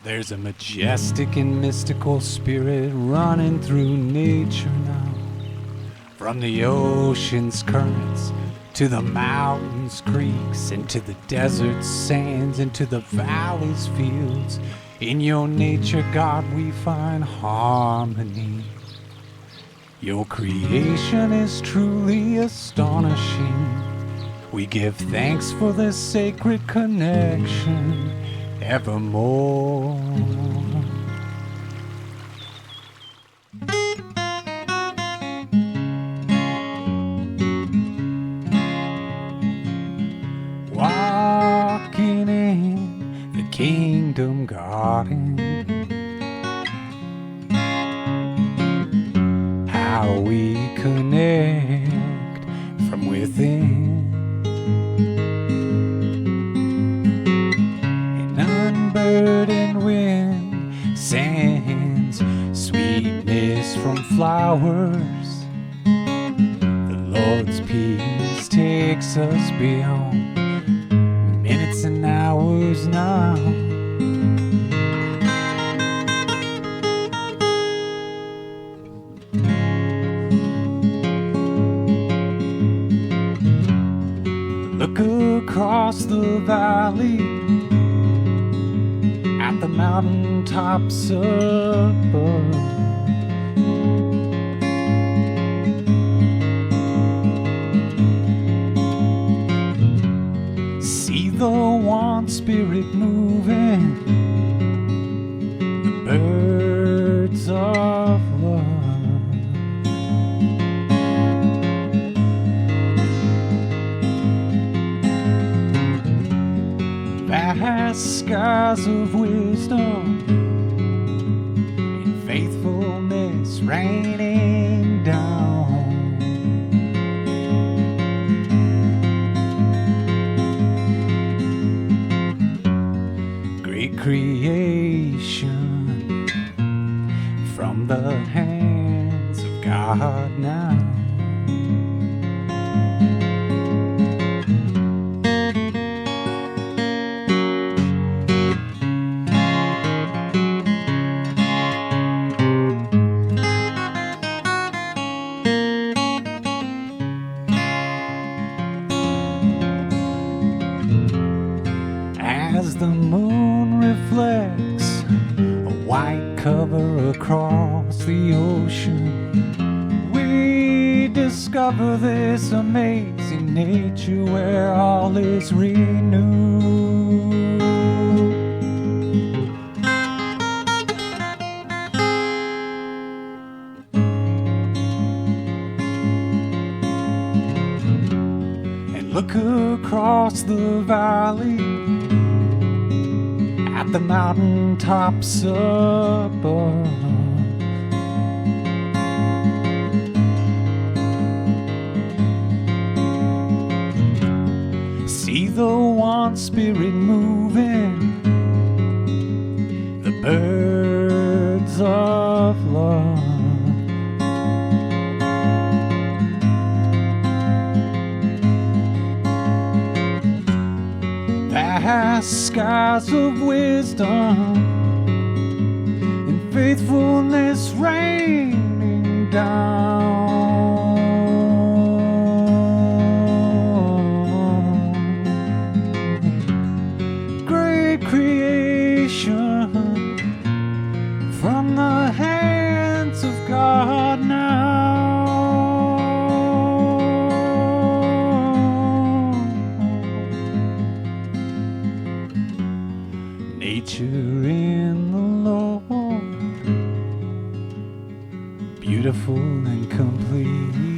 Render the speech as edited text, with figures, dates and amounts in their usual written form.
There's a majestic and mystical spirit running through nature now. From the ocean's currents to the mountains, creeks, into the desert sands, into the valleys, fields. In your nature, God, we find harmony. Your creation is truly astonishing. We give thanks for this sacred connection evermore. Walking in the kingdom garden, how we connect from within. An unburdened wind sends sweetness from flowers. The Lord's peace takes us beyond minutes and hours now. Look across the valley at the mountaintops above. See the one spirit moving, the birds of love. Vast skies of wisdom and faithfulness raining down. Great creation from the hands of God now. As the moon reflects a white cover across the ocean, we discover this amazing nature where all is renewed. And look across the valley at the mountaintops above. See the one spirit moving, the birds of love. Vast skies of wisdom and faithfulness raining down. Great creation from the hands of God now. Nature in the Lord, beautiful and complete.